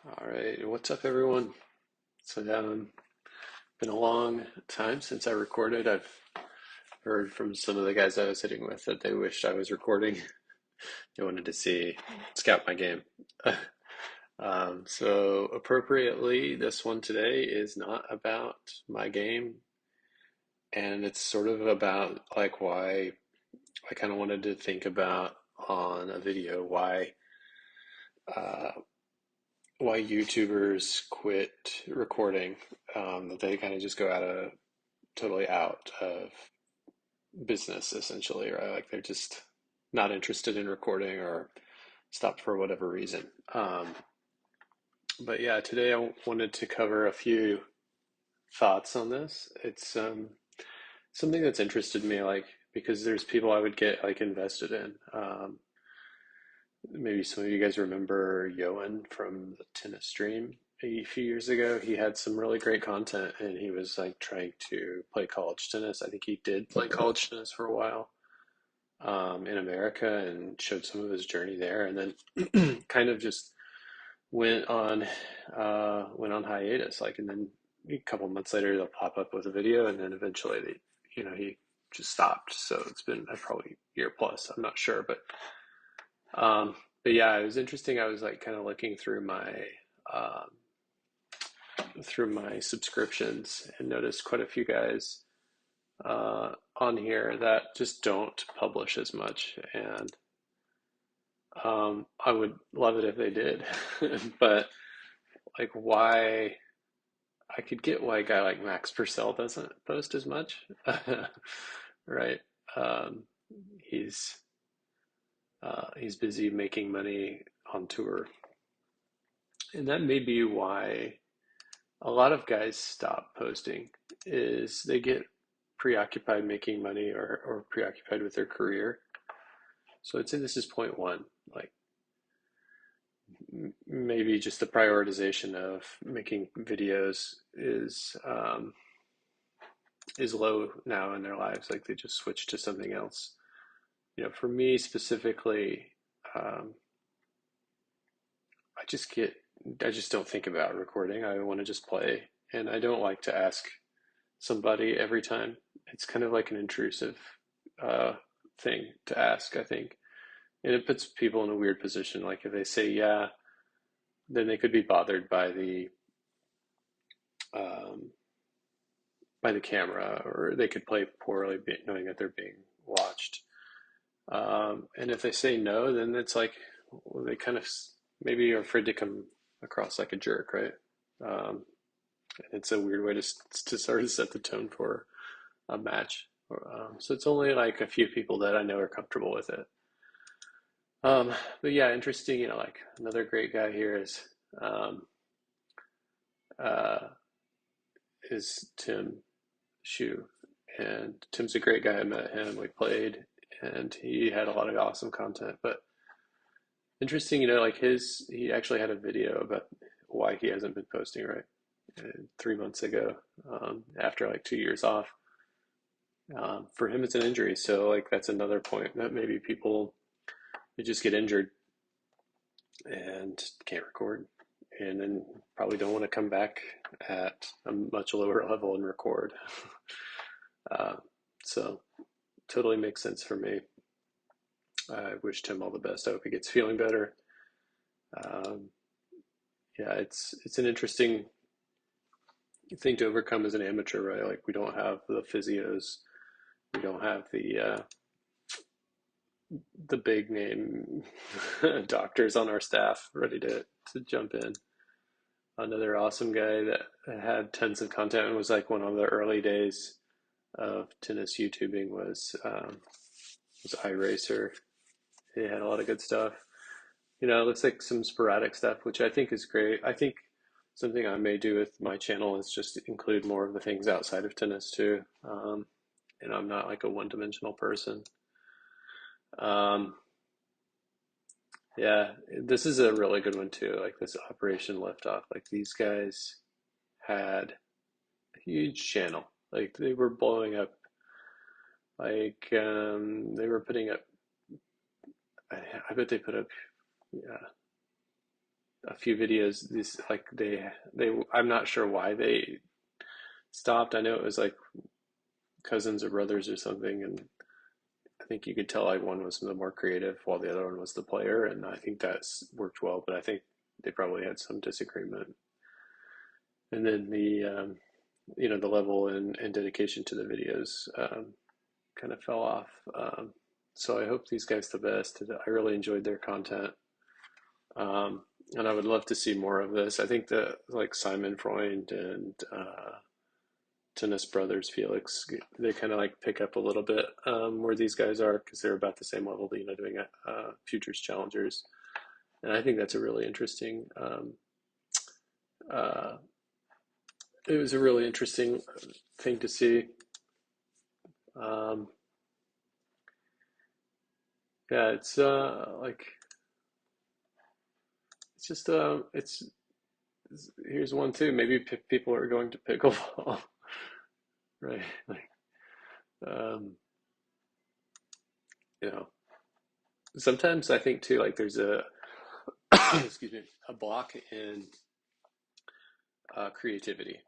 All right, what's up, everyone? So, been a long time since I recorded. I've heard from some of the guys I was sitting with that they wished I was recording. They wanted to scout my game. So appropriately, this one today is not about my game, and it's sort of about like why I kind of wanted to think about on a video uh, why YouTubers quit recording. That they kind of just go totally out of business essentially, right? Like they're just not interested in recording or stopped for whatever reason. But yeah, today I wanted to cover a few thoughts on this. It's something that's interested me, like because there's people I would get like invested in. Maybe some of you guys remember Yoan from the tennis stream a few years ago. He had some really great content and he was like trying to play college tennis. I think he did play college tennis for a while in America and showed some of his journey there, and then kind of just went on went on hiatus. Like, and then a couple months later, they'll pop up with a video, and then eventually, he just stopped. So it's been probably a year plus. I'm not sure, um, but yeah, it was interesting. I was like kind of looking um, through my subscriptions and noticed quite a few guys on here that just don't publish as much, and I would love it if they did, but like why I could get why a guy like Max Purcell doesn't post as much, right? Um, he's he's busy making money on tour, and that may be why a lot of guys stop posting. Is they get preoccupied making money or preoccupied with their career. So I'd say this is point one. Like maybe just the prioritization of making videos is low now in their lives. Like they just switch to something else. For me specifically, um, I just get I just don't think about recording. I want to just play, and I don't like to ask somebody every time. It's kind of like an intrusive uh, thing to ask, I think, and it puts people in a weird position. Like if they say yeah, then they could be bothered um, by the camera, or they could play poorly, knowing that they're being watched. And if they say no, then it's like well, they kind of maybe are afraid to come across like a jerk, right? Um, it's a weird way to sort of set the tone for a match. So it's only like a few people that I know are comfortable with it. But yeah, interesting. Like another great guy here um, uh, is Tim Shu, and Tim's a great guy. I met him. We played, and he had a lot of awesome content. But interesting, like he actually had a video about why he hasn't been posting, right? 3 months ago, after like 2 years off. For him, it's an injury. So, like, that's another point that maybe people they just get injured and can't record, and then probably don't want to come back at a much lower level and record. uh, so, totally makes sense for me. I wish Tim all the best. I hope he gets feeling better. Um, yeah, it's an interesting thing to overcome as an amateur, right? Like we don't have the physios, we don't have the big name doctors on our staff ready to jump in. Another awesome guy that had tons of content and was like one of the early days of tennis YouTubing was iRacer. He had a lot of good stuff. It looks like some sporadic stuff, which I think is great. I think something I may do with my channel is just include more of the things outside of tennis too. I'm not like a one-dimensional person. Um, yeah, this is a really good one too. Like this Operation Liftoff. Like these guys had a huge channel. Like they were blowing up. Like they were putting up. I bet they put up. Yeah, a few videos. These like they I'm not sure why they stopped. I know it was like cousins or brothers or something, and I think you could tell like one was the more creative while the other one was the player, and I think that's worked well. But I think they probably had some disagreement. And then the level and dedication to the videos kind of fell off. So I hope these guys the best. I really enjoyed their content. And I would love to see more of this. I think that like Simon Freund and Tennis Brothers Felix, they kind of like pick up a little bit where these guys are because they're about the same level, doing futures challengers, and I think that's a really interesting. Uh, it was a really interesting thing to see. Um, yeah, it's like it's just here's one too. Maybe people are going to pickleball, right? Like um, you know, sometimes I think too, like there's a excuse me, a block in creativity.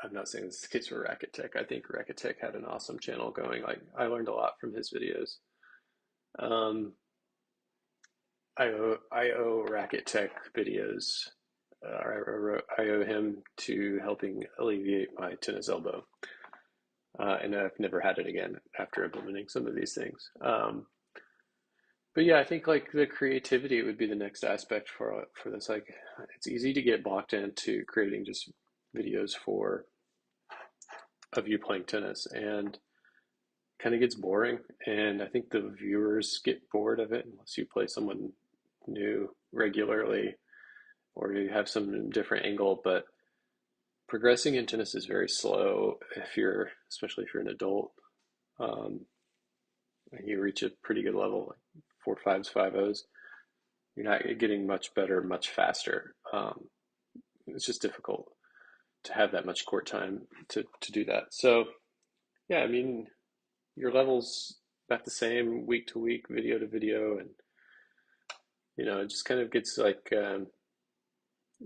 I'm not saying this is the case for Racket Tech. I think Racket Tech had an awesome channel going. Like I learned a lot from his videos. Um, I owe Racket Tech videos. I owe him to helping alleviate my tennis elbow, and I've never had it again after implementing some of these things. But yeah, I think like the creativity would be the next aspect for this. Like, it's easy to get blocked into creating just videos for of you playing tennis, and kind of gets boring. And I think the viewers get bored of it unless you play someone new regularly or you have some different angle. But progressing in tennis is very slow especially if you're an adult, um, and you reach a pretty good level, like four fives, five O's. You're not getting much better, much faster. It's just difficult to have that much court time to do that. So yeah, I mean, your levels about the same week to week, video to video, and it just kind of gets like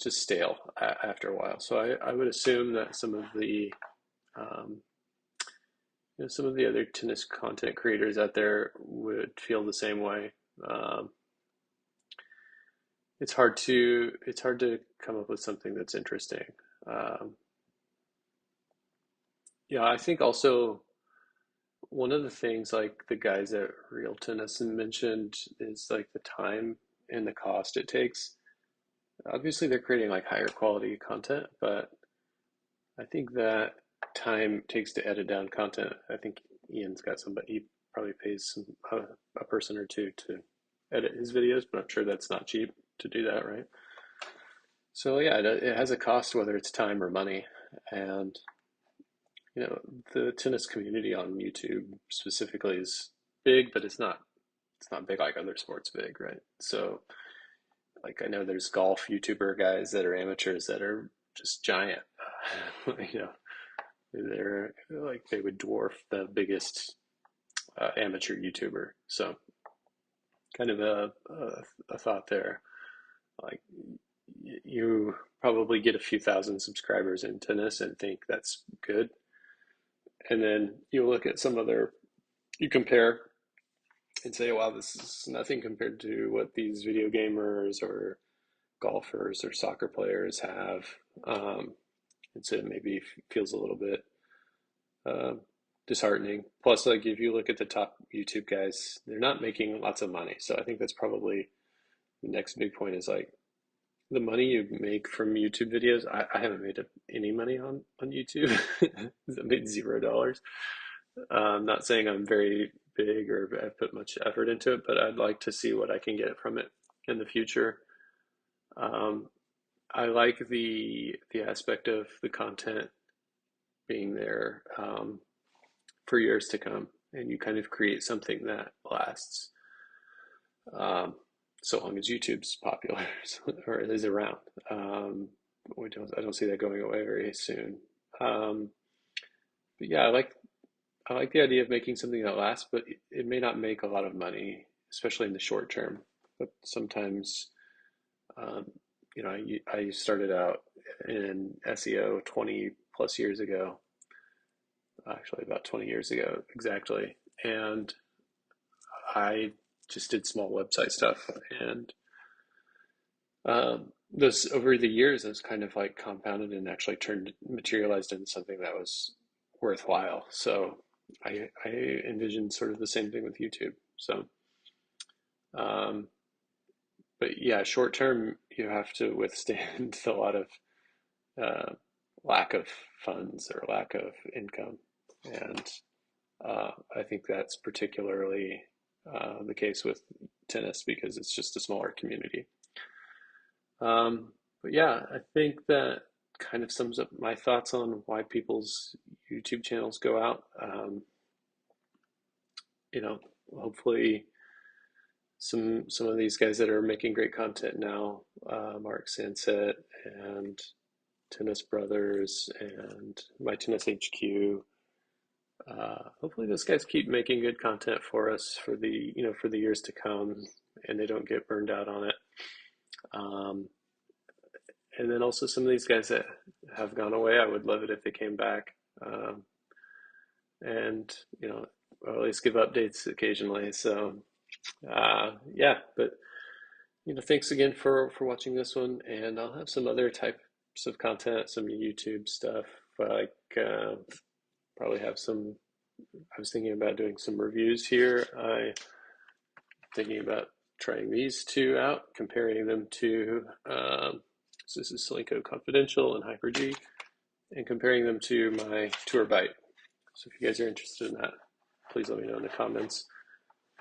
just stale after a while. So I would assume that um, some of the other tennis content creators out there would feel the same way. Um, it's hard to come up with something that's interesting. Um, yeah, I think also one of the things like the guys at Real Tennis mentioned is like the time and the cost it takes. Obviously, they're creating like higher quality content, but I think that time it takes to edit down content. I think Ian's got somebody, he probably pays a person or two to edit his videos, but I'm sure that's not cheap to do that, right? So yeah, it has a cost, whether it's time or money. And you know, the tennis community on YouTube specifically is big, but it's not big like other sports big, right? So like I know there's golf YouTuber guys that are amateurs that are just giant. you know, they're like they would dwarf the biggest amateur YouTuber. So kind of a thought there. Like you probably get a few thousand subscribers in tennis and think that's good, and then you look at you compare and say, wow, this is nothing compared to what these video gamers or golfers or soccer players have. And so it maybe feels a little bit uh, disheartening. Plus, like if you look at the top YouTube guys, they're not making lots of money. So I think that's probably the next big point is like the money you make from YouTube videos. I haven't made any money on YouTube. I made $0. I'm not saying I'm very big or I've put much effort into it, but I'd like to see what I can get from it in the future. Um, I like the aspect of the content being there for years to come, and you kind of create something that lasts, um, so long as YouTube's popular or is around. I don't see that going away very soon. Um, but yeah, I like the idea of making something that lasts, but it may not make a lot of money, especially in the short term. But sometimes Um, I started out in SEO 20 plus years ago, actually about 20 years ago exactly. And I just did small website stuff. And those over the years, those kind of like compounded and actually materialized into something that was worthwhile. So I envision sort of the same thing with YouTube. So, um, but yeah, short term, you have to withstand a lot of uh, lack of funds or lack of income. And I think that's particularly the case with tennis because it's just a smaller community. But yeah, I think that kind of sums up my thoughts on why people's YouTube channels go out. You know, hopefully some of these guys that are making great content now, Mark Sanset and Tennis Brothers and My Tennis HQ. Hopefully those guys keep making good content for us for the years to come, and they don't get burned out on it. Um, and then also some of these guys that have gone away, I would love it if they came back, um, and or at least give updates occasionally. So yeah, but thanks again for watching this one, and I'll have some other types of content, some YouTube stuff, like probably have some. I was thinking about doing some reviews here. I thinking about trying these two out, comparing them to so this is Slinko Confidential and Hyper G, and comparing them to my Tour Bite. So if you guys are interested in that, please let me know in the comments.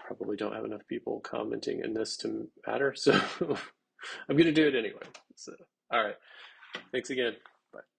Probably don't have enough people commenting in this to matter, so I'm going to do it anyway. So, all right. Thanks again.